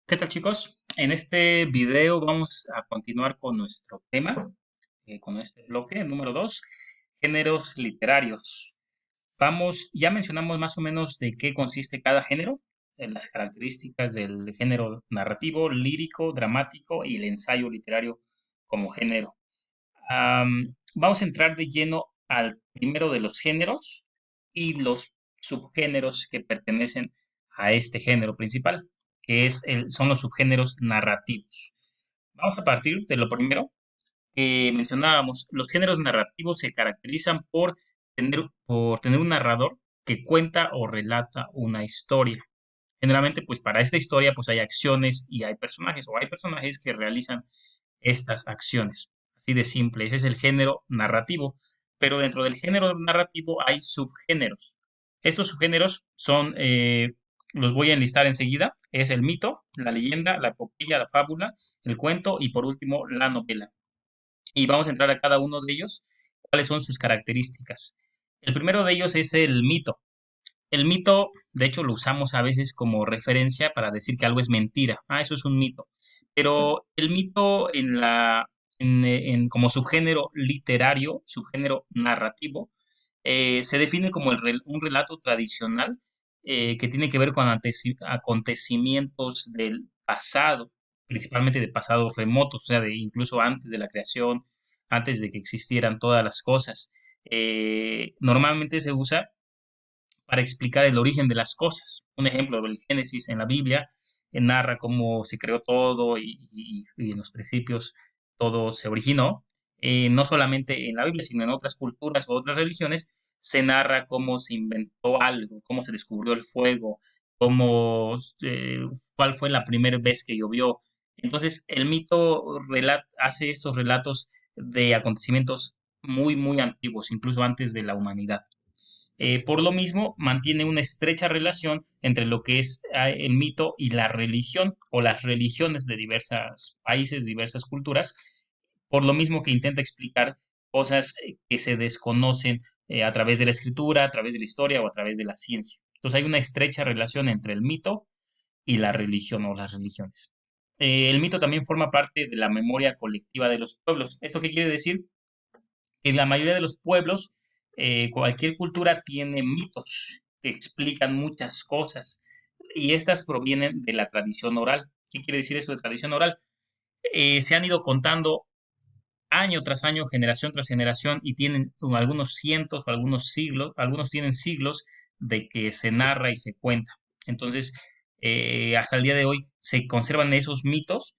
¿Qué tal, chicos? En este video vamos a continuar con nuestro tema, con este bloque número 2, géneros literarios. Ya mencionamos más o menos de qué consiste cada género, en las características del género narrativo, lírico, dramático y el ensayo literario como género. Vamos a entrar de lleno al primero de los géneros y los subgéneros que pertenecen a este género principal, que son los subgéneros narrativos. Vamos a partir de lo primero que mencionábamos. Los géneros narrativos se caracterizan por tener un narrador que cuenta o relata una historia. Generalmente, pues para esta historia, pues hay acciones y hay personajes, o hay personajes que realizan estas acciones. Así de simple, ese es el género narrativo. Pero dentro del género narrativo hay subgéneros. Estos subgéneros los voy a enlistar enseguida. Es el mito, la leyenda, la epopeya, la fábula, el cuento y por último la novela. Y vamos a entrar a cada uno de ellos, cuáles son sus características. El primero de ellos es el mito. El mito, de hecho, lo usamos a veces como referencia para decir que algo es mentira. Ah, eso es un mito. Pero el mito como subgénero literario, subgénero narrativo, se define como un relato tradicional que tiene que ver con acontecimientos del pasado, principalmente de pasados remotos, o sea, incluso antes de la creación, antes de que existieran todas las cosas. Normalmente se usa para explicar el origen de las cosas. Un ejemplo, el Génesis en la Biblia narra cómo se creó todo y en los principios todo se originó. No solamente en la Biblia, sino en otras culturas o otras religiones, se narra cómo se inventó algo, cómo se descubrió el fuego, cuál fue la primera vez que llovió. Entonces, el mito hace estos relatos de acontecimientos muy, muy antiguos, incluso antes de la humanidad. Por lo mismo, mantiene una estrecha relación entre lo que es el mito y la religión o las religiones de diversos países, diversas culturas, por lo mismo que intenta explicar cosas que se desconocen a través de la escritura, a través de la historia o a través de la ciencia. Entonces hay una estrecha relación entre el mito y la religión o las religiones. El mito también forma parte de la memoria colectiva de los pueblos. ¿Esto qué quiere decir? En la mayoría de los pueblos, cualquier cultura tiene mitos que explican muchas cosas y estas provienen de la tradición oral. ¿Qué quiere decir eso de tradición oral? Se han ido contando año tras año, generación tras generación y tienen algunos cientos o algunos siglos, algunos tienen siglos de que se narra y se cuenta. Entonces, hasta el día de hoy se conservan esos mitos.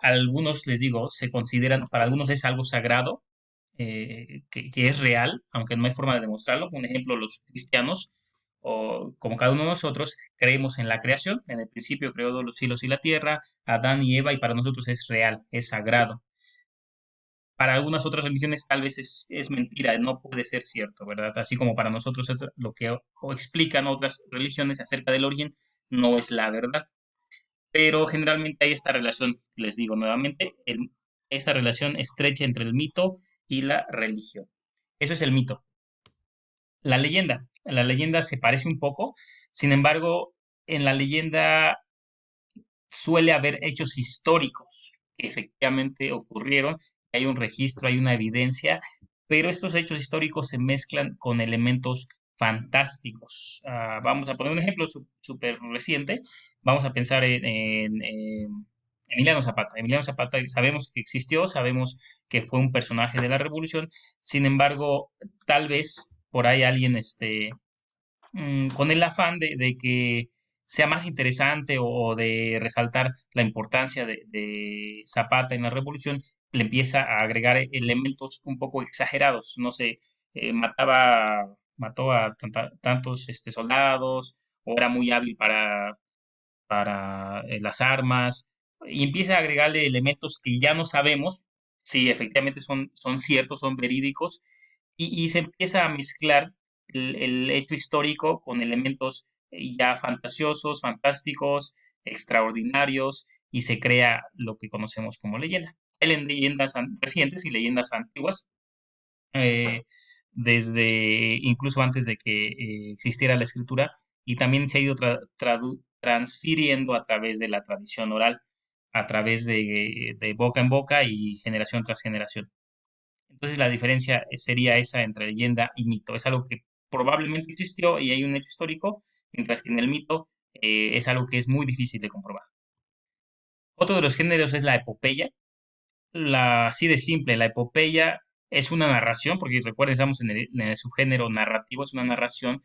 Algunos, les digo, se consideran, para algunos es algo sagrado, que es real, aunque no hay forma de demostrarlo. Un ejemplo, los cristianos, o como cada uno de nosotros, creemos en la creación. En el principio creó los cielos y la tierra, Adán y Eva, y para nosotros es real, es sagrado. Para algunas otras religiones tal vez es mentira, no puede ser cierto, ¿verdad? Así como para nosotros lo que o explican otras religiones acerca del origen no es la verdad. Pero generalmente hay esta relación, les digo nuevamente, esta relación estrecha entre el mito y la religión. Eso es el mito. La leyenda se parece un poco, sin embargo, en la leyenda suele haber hechos históricos que efectivamente ocurrieron, hay un registro, hay una evidencia, pero estos hechos históricos se mezclan con elementos fantásticos. Vamos a poner un ejemplo súper reciente, vamos a pensar en Emiliano Zapata. Emiliano Zapata sabemos que existió, sabemos que fue un personaje de la revolución, sin embargo, tal vez por ahí alguien con el afán de que sea más interesante o de resaltar la importancia de Zapata en la revolución, le empieza a agregar elementos un poco exagerados. No sé, mató a tantos soldados, o era muy hábil para las armas, y empieza a agregarle elementos que ya no sabemos si efectivamente son ciertos, son verídicos, y se empieza a mezclar el hecho histórico con elementos ya fantasiosos, fantásticos, extraordinarios, y se crea lo que conocemos como leyenda. Hay leyendas recientes y leyendas antiguas, eh, desde incluso antes de que existiera la escritura, y también se ha ido transfiriendo a través de la tradición oral, a través de boca en boca y generación tras generación. Entonces la diferencia sería esa entre leyenda y mito. Es algo que probablemente existió y hay un hecho histórico, mientras que en el mito es algo que es muy difícil de comprobar. Otro de los géneros es la epopeya. Así de simple, la epopeya es una narración, porque recuerden, estamos en el subgénero narrativo, es una narración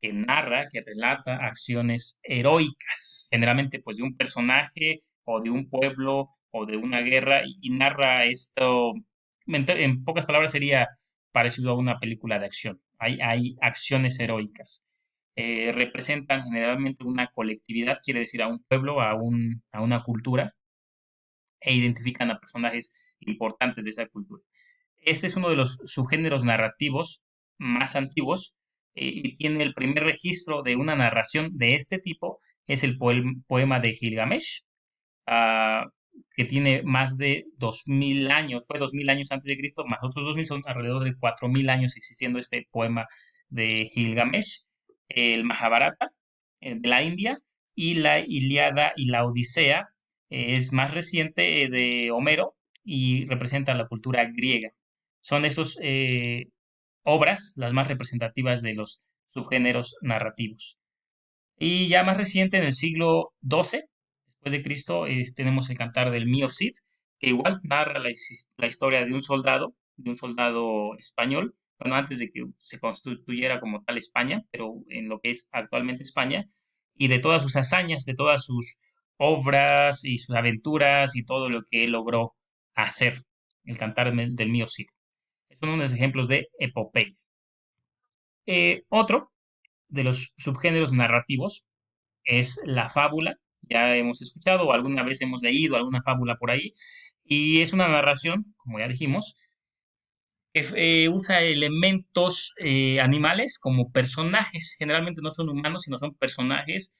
que narra, que relata acciones heroicas, generalmente pues de un personaje o de un pueblo o de una guerra, y narra esto, en pocas palabras sería parecido a una película de acción. Hay acciones heroicas. Representan generalmente una colectividad, quiere decir a un pueblo, a una cultura, e identifican a personajes importantes de esa cultura. Este es uno de los subgéneros narrativos más antiguos, y tiene el primer registro de una narración de este tipo, es el poema de Gilgamesh, uh, que tiene más de 2000 años, fue 2000 años antes de Cristo, más otros 2000, son alrededor de 4000 años existiendo este poema de Gilgamesh, el Mahabharata de la India, y la Iliada y la Odisea es más reciente, de Homero, y representa la cultura griega. Son esas obras las más representativas de los subgéneros narrativos. Y ya más reciente, en el siglo XII después de Cristo, tenemos el Cantar del Mío Cid, que igual narra la historia de un soldado español, bueno, antes de que se constituyera como tal España, pero en lo que es actualmente España, y de todas sus hazañas, de todas sus obras y sus aventuras y todo lo que él logró hacer, el Cantar del Mío Cid. Son unos ejemplos de epopeya. Otro de los subgéneros narrativos es la fábula. Ya hemos escuchado o alguna vez hemos leído alguna fábula por ahí. Y es una narración, como ya dijimos, que usa elementos animales como personajes. Generalmente no son humanos, sino son personajes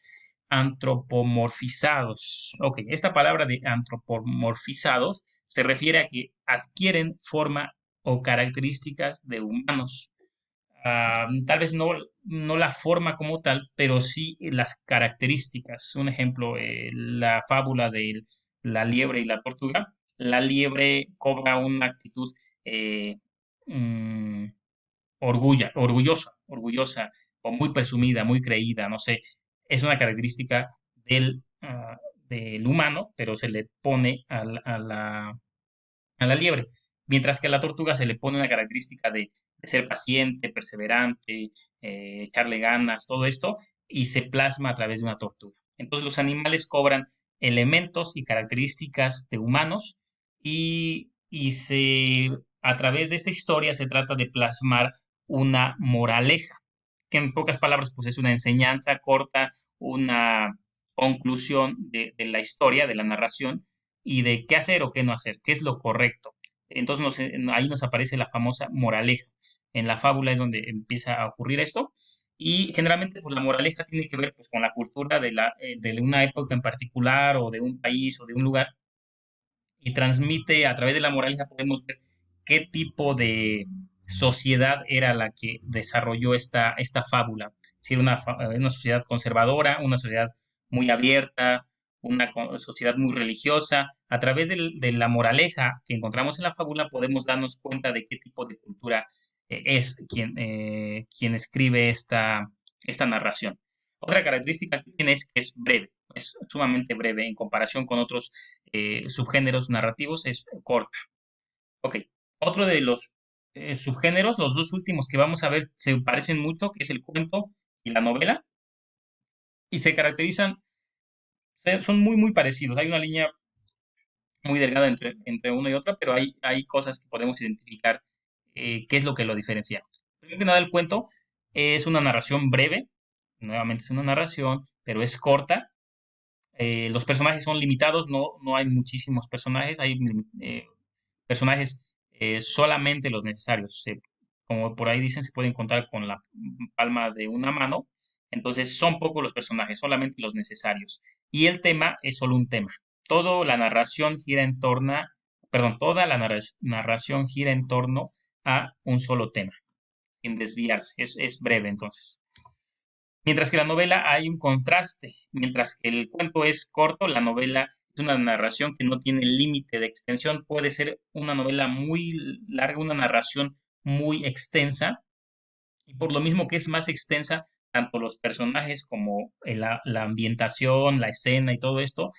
antropomorfizados. Ok, esta palabra de antropomorfizados se refiere a que adquieren forma o características de humanos. Tal vez no la forma como tal, pero sí las características. Un ejemplo, la fábula de la liebre y la tortuga. La liebre cobra una actitud eh, mm, orgullosa, o muy presumida, muy creída, no sé. Es una característica del humano, pero se le pone a la liebre, mientras que a la tortuga se le pone una característica de ser paciente, perseverante, echarle ganas, todo esto, y se plasma a través de una tortuga. Entonces los animales cobran elementos y características de humanos, y a través de esta historia se trata de plasmar una moraleja, que en pocas palabras pues es una enseñanza corta, una conclusión de la historia, de la narración, y de qué hacer o qué no hacer, qué es lo correcto. Entonces ahí nos aparece la famosa moraleja. En la fábula es donde empieza a ocurrir esto. Y generalmente pues, la moraleja tiene que ver pues, con la cultura de una época en particular, o de un país o de un lugar, y transmite a través de la moraleja, podemos ver qué tipo de sociedad era la que desarrolló esta fábula. Si era una sociedad conservadora, una sociedad muy abierta, una sociedad muy religiosa. A través de la moraleja que encontramos en la fábula podemos darnos cuenta de qué tipo de cultura es quien escribe esta narración. Otra característica que tiene es que es breve, es sumamente breve en comparación con otros subgéneros narrativos, es corta. Ok, otro de los subgéneros, los dos últimos que vamos a ver, se parecen mucho, que es el cuento y la novela, y se caracterizan, son muy, muy parecidos. Hay una línea muy delgada entre una y otra, pero hay cosas que podemos identificar, qué es lo que lo diferencia. Primero que nada, el cuento es una narración breve, nuevamente es una narración, pero es corta. Los personajes son limitados, no hay muchísimos personajes, hay personajes solamente los necesarios. Como por ahí dicen, se pueden contar con la palma de una mano. Entonces son pocos los personajes, solamente los necesarios. Y el tema es solo un tema. Toda la narración gira en torno, perdón, toda la narración gira en torno a un solo tema, sin desviarse. Es breve entonces. Mientras que la novela hay un contraste, mientras que el cuento es corto, la novela es una narración que no tiene límite de extensión, puede ser una novela muy larga, una narración muy extensa, y por lo mismo que es más extensa, tanto los personajes como la ambientación, la escena y todo esto,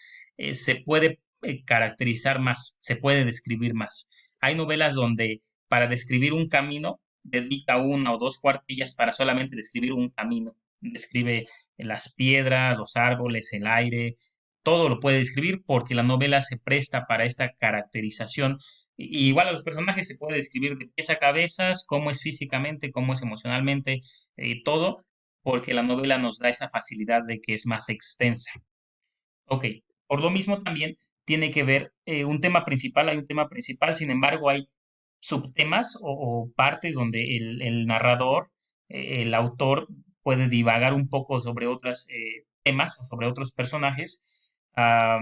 se puede caracterizar más, se puede describir más. Hay novelas donde para describir un camino dedica una o dos cuartillas para solamente describir un camino. Describe las piedras, los árboles, el aire, todo lo puede describir porque la novela se presta para esta caracterización. Igual a los personajes se puede describir de pies a cabezas, cómo es físicamente, cómo es emocionalmente, todo, porque la novela nos da esa facilidad de que es más extensa. Ok, por lo mismo también tiene que ver un tema principal, hay un tema principal, sin embargo hay subtemas o partes donde el narrador, el autor puede divagar un poco sobre otros temas o sobre otros personajes. Ah,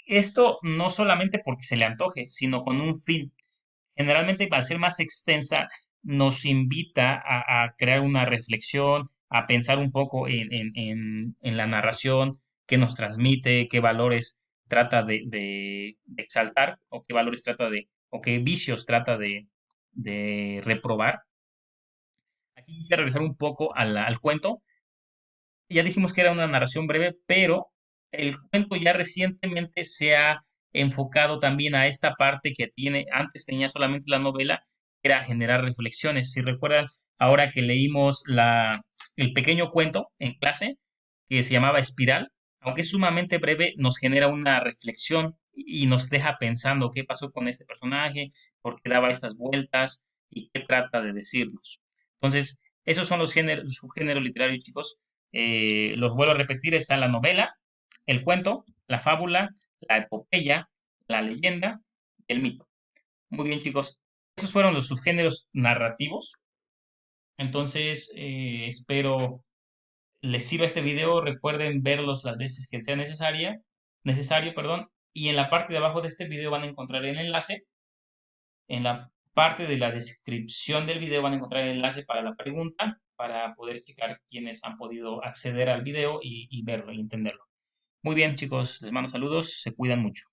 esto no solamente porque se le antoje, sino con un fin. Generalmente, al ser más extensa, nos invita a crear una reflexión, a pensar un poco en la narración, qué nos transmite, qué valores trata de exaltar, o qué valores trata o qué vicios trata de reprobar. Aquí quisiera regresar un poco al cuento. Ya dijimos que era una narración breve, pero el cuento ya recientemente se ha enfocado también a esta parte que tiene, antes tenía solamente la novela, era generar reflexiones. Si recuerdan, ahora que leímos el pequeño cuento en clase, que se llamaba Espiral, aunque es sumamente breve, nos genera una reflexión y nos deja pensando qué pasó con este personaje, por qué daba estas vueltas y qué trata de decirnos. Entonces, esos son los géneros, subgéneros literarios, chicos. Los vuelvo a repetir, está la novela, el cuento, la fábula, la epopeya, la leyenda y el mito. Muy bien, chicos. Esos fueron los subgéneros narrativos. Entonces, espero les sirva este video. Recuerden verlos las veces que sea necesario, perdón. Y en la parte de abajo de este video van a encontrar el enlace. En la parte de la descripción del video van a encontrar el enlace para la pregunta, para poder checar quiénes han podido acceder al video y verlo y entenderlo. Muy bien, chicos, les mando saludos, se cuidan mucho.